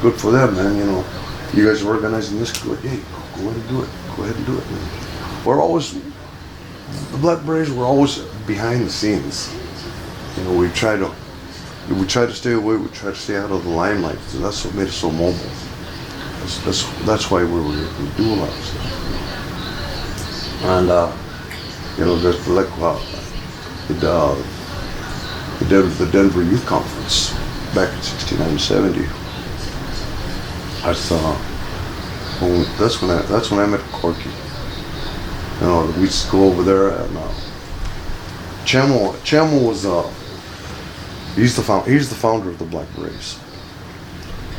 good for them, man. You know, you guys are organizing this. Good, hey, go ahead and do it. Go ahead and do it. Man. We're always the Black Berets. We're always behind the scenes. You know, we try to stay away. We try to stay out of the limelight. So that's what made us so mobile. That's why we do a lot of stuff. And you know, there's like the Denver Youth Conference back in '69, '70. That's when I met Corky. You know, we used to go over there, and Chamo was he's the founder of the Black Berets.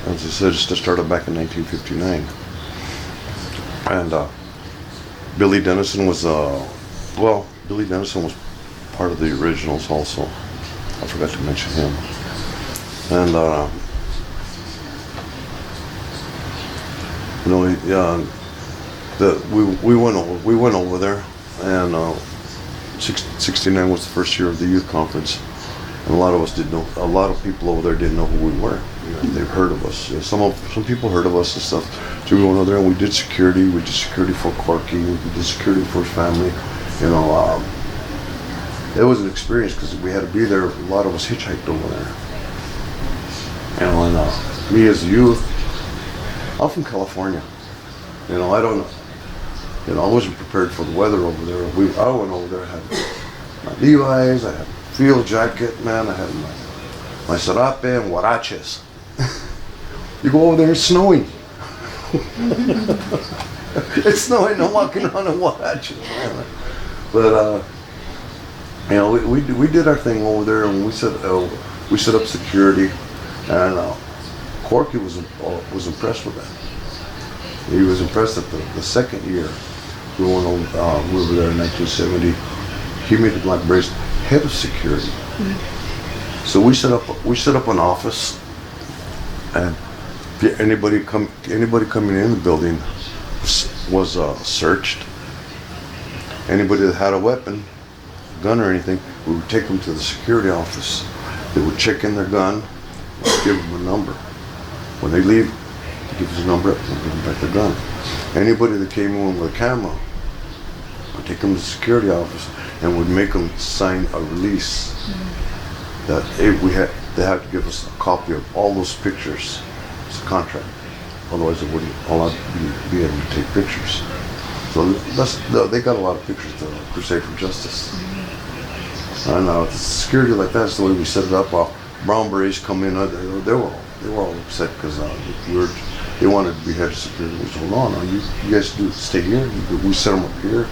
As I said, it started back in 1959, and Billy Dennison was part of the originals also. I forgot to mention him. And you know, we went over there, and 69 was the first year of the youth conference, and a lot of us didn't know. A lot of people over there didn't know who we were. You know, they've heard of us. You know, some people heard of us and stuff. So we went over there and we did security. We did security for Corky. We did security for his family. You know, it was an experience because we had to be there. A lot of us hitchhiked over there. And when me as a youth, I'm from California. You know, I don't know. You know, I wasn't prepared for the weather over there. I went over there. I had my Levi's. I had a field jacket, man. I had my serape and huaraches. You go over there, it's snowing. It's snowing. I'm walking around in huaraches, man. But you know, we did our thing over there, and we set up security, and Corky was impressed with that. He was impressed that the second year we were there in 1970. He made the Black Berets head of security. Mm-hmm. So we set up an office, and anybody coming in the building was searched. Anybody that had a weapon, gun or anything, we would take them to the security office. They would check in their gun, give them a number. When they leave, they give us a number up and give them back their gun. Anybody that came in with a camera, we'd take them to the security office and would make them sign a release that they had to give us a copy of all those pictures. It's a contract. Otherwise, they wouldn't allow to be able to take pictures. So they got a lot of pictures to Crusade for Justice. And security like that's the way we set it up. Brown Berets come in, they were all upset because they wanted to be head of security. We said, no, you guys do stay here. We set them up here.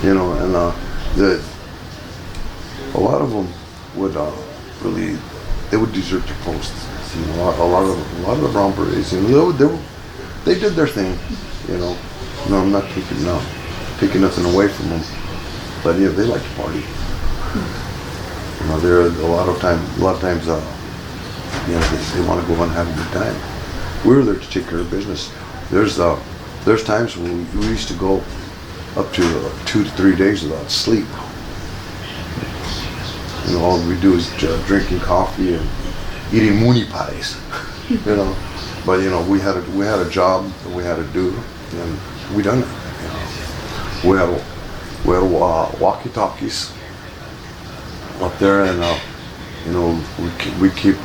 You know, and a lot of them would really, they would desert their posts. You know, a lot of the Brown Berets, you know, they did their thing. You know, no, I'm not taking nothing away from them, but you know, they like to party. You know, there a lot of times, you know, they want to go and have a good time. We were there to take care of business. There's times when we used to go up to 2 to 3 days without sleep. You know, all we do is drinking coffee and eating mooni pies. You know, but you know, we had a job that we had to do, and we done it. You know, we had walkie-talkies up there, and you know, we keep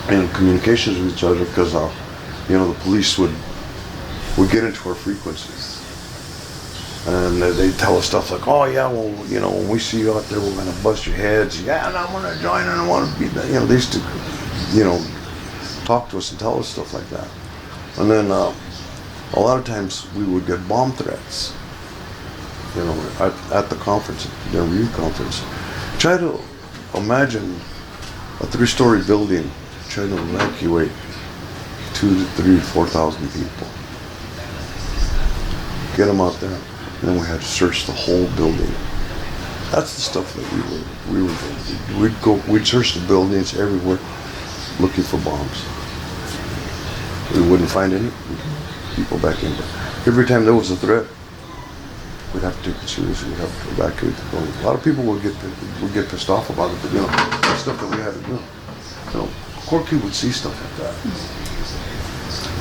in communications with each other because you know, the police would get into our frequencies, and they tell us stuff like, oh yeah, well, you know, when we see you out there, we're gonna bust your heads. Yeah, and I want to join, and I want to be, you know, they used to, you know, talk to us and tell us stuff like that. And then a lot of times we would get bomb threats, you know, at the conference, at the Denver Youth Conference. Try to imagine a 3-story building trying to evacuate 2,000 to 3,000 to 4,000 people. Get them out there, and then we had to search the whole building. That's the stuff that we were doing. We'd search the buildings everywhere, looking for bombs. We wouldn't find any people back in. But every time there was a threat, we'd have to take it seriously. We'd have to evacuate the building. A lot of people would get pissed off about it, but you know, the stuff that we had to do. You know, Corky would see stuff like that.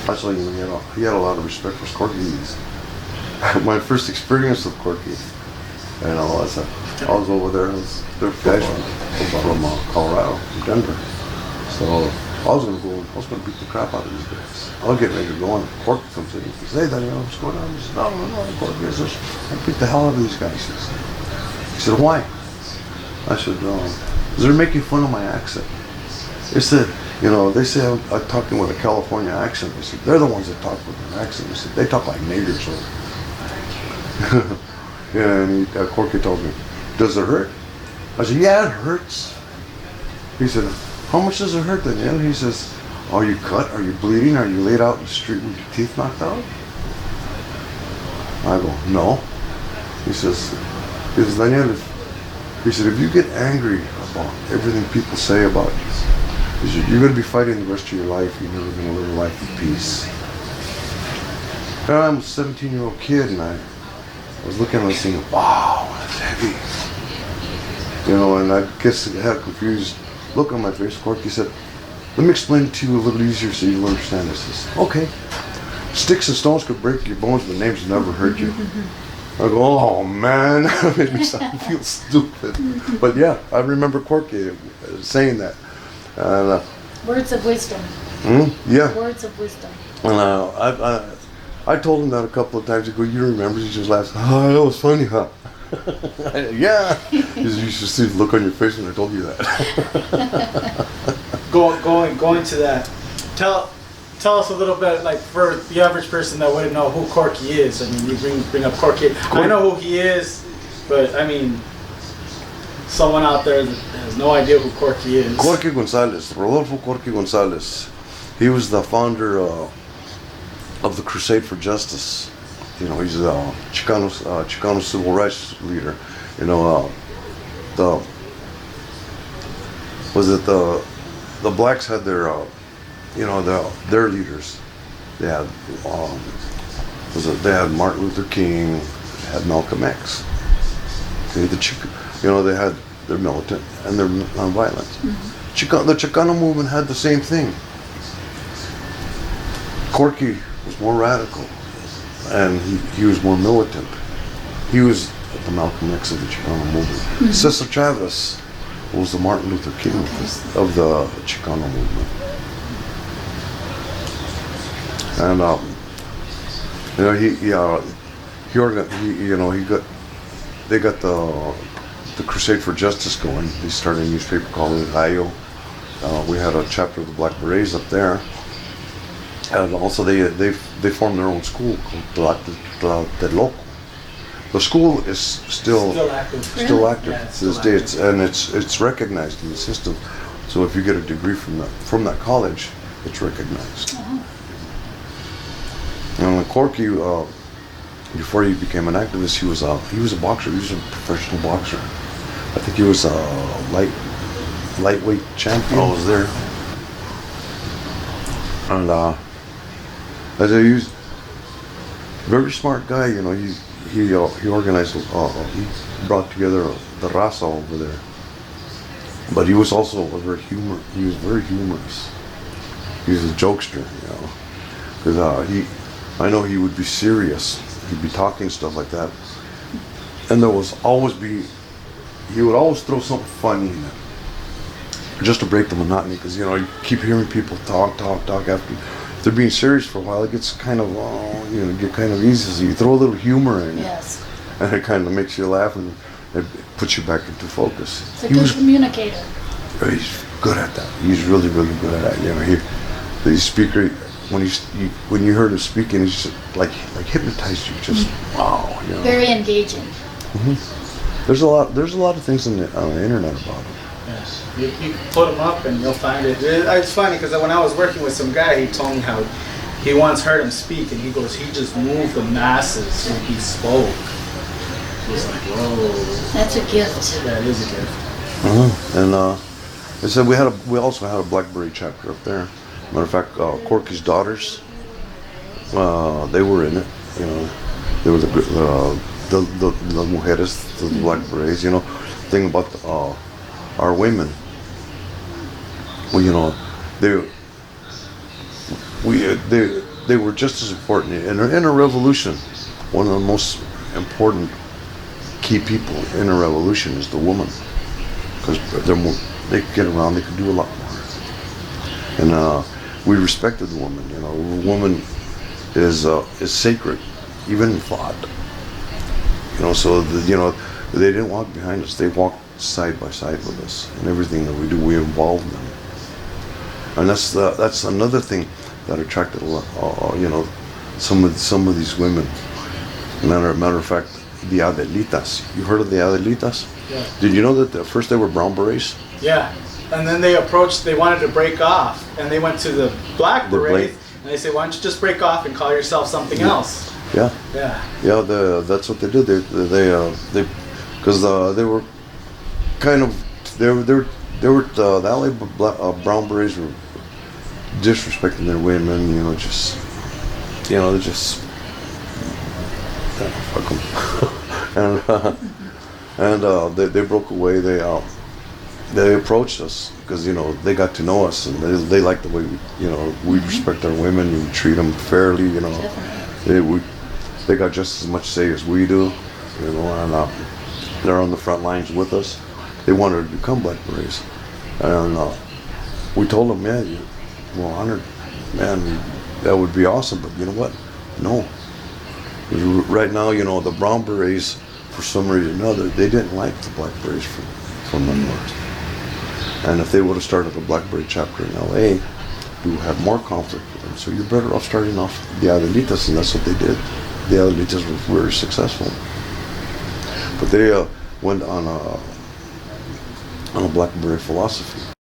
That's why, you know, he had a lot of respect for Corky. My first experience with Corky, you know, I was over there. There were guys from Colorado, from Denver. So I was gonna beat the crap out of these guys. I was getting ready to go on. Corky comes in. He says, "Hey, Daniel, what's going on?" He says, "No, Corky." I says, "I beat the hell out of these guys." He said, "Why?" I said, "They're making fun of my accent." They said, you know, they say I'm talking with a California accent. They said, they're the ones that talk with an accent. They said, they talk like niggers. Yeah, and Corky told me, "Does it hurt?" I said, "Yeah, it hurts." He said, "How much does it hurt then?" Yeah? He says, "Are you cut? Are you bleeding? Are you laid out in the street with your teeth knocked out?" I go, "No." He says, "Daniel," he said, "if you get angry about everything people say about you, he said, you're going to be fighting the rest of your life. You're never going to live a life of peace." And I'm a 17-year-old kid, and I was looking at this thing, wow, that's heavy. You know, and I guess I had a confused look on my face. Corky said, "Let me explain it to you a little easier so you'll understand this." He said, "Okay, sticks and stones could break your bones, but names never hurt you." I go, "Oh man," that made me feel stupid. But yeah, I remember Corky saying that. And, words of wisdom. Yeah. Words of wisdom. And I told him that a couple of times. He go, "You remember?" He just laughs. "Oh, that was funny, huh?" Yeah. He said, "You should see the look on your face when I told you that." Going to that. Tell us a little bit, like, for the average person that wouldn't know who Corky is. I mean, you bring up Corky. I know who he is, but I mean, someone out there that has no idea who Corky is. Corky Gonzales, Rodolfo Corky Gonzales. He was the founder of the Crusade for Justice. You know, he's a Chicano civil rights leader. You know, the blacks had their, you know, their leaders. They had, they had Martin Luther King, they had Malcolm X. Okay, you know, they had their militant and their nonviolent. The Chicano movement had the same thing. Corky was more radical, and he was more militant. He was the Malcolm X of the Chicano movement. Cesar Chavez was the Martin Luther King of the Chicano movement. And you know, they got the Crusade for Justice going. They started a newspaper called Arroyo. We had a chapter of the Black Berets up there, and also they formed their own school called Tlatelolco. The school is still active Yeah, to this day. It's recognized in the system. So if you get a degree from that college, it's recognized. And Corky, before he became an activist, he was a boxer. He was a professional boxer. I think he was a lightweight champion. I was there, and as he was a very smart guy. You know, he organized. He brought together the raza over there. But he was also He was very humorous. He was a jokester, you know, because I know he would be serious. He'd be talking stuff like that, and he would always throw something funny in it, just to break the monotony. Because you know, you keep hearing people talk after if they're being serious for a while. It gets kind of get kind of easy. So you throw a little humor in it, Yes. and it kind of makes you laugh and it puts you back into focus. It's a good communicator. He's good at that. He's really good at that. You know, the speaker. When you heard him speaking, he's just like hypnotized you. Just wow, you know. Very engaging. There's a lot of things on the internet about him. Yes, you can put him up and you'll find it. It's funny because when I was working with some guy, he told me how he once heard him speak, and he goes, he just moved the masses when he spoke. It was like, whoa. That's a gift. That is a gift. And they said we also had a Black Beret chapter up there. Matter of fact, Corky's daughters, they were in it. You know, they were the mujeres, the Black Berets, you know, thing about our women. Well, you know, they were just as important in a revolution. One of the most important key people in a revolution is the woman, because they could get around, they could do a lot more, and we respected the woman. You know, the woman is sacred, even in thought. You know, so they didn't walk behind us; they walked side by side with us, and everything that we do, we involved them. And that's another thing that attracted a lot. You know, some of these women. Matter of fact, the Adelitas. You heard of the Adelitas? Yeah. Did you know that first they were Brown Berets? Yeah. And then they wanted to break off, and they went to the Black Berets, and they said, why don't you just break off and call yourself something else? Yeah. Yeah. Yeah. That's what they did. Because they were kind of the LA Brown Berets were disrespecting their women. You know, they're just. Fuck them. and they broke away. They approached us because, you know, they got to know us, and they liked the way we respect our women. We treat them fairly. You know, they got just as much say as we do. You know, and they're on the front lines with us. They wanted to become Black Berets, and we told them, man, we're honored, man. That would be awesome, but you know what? No. Right now, you know, the Brown Berets, for some reason or another, they didn't like the Black Berets from the north. And if they would have started a Black Beret chapter in LA, we would have more conflict with them. So you're better off starting off the Adelitas, and that's what they did. The Adelitas were very successful. But they went on a Black Beret philosophy.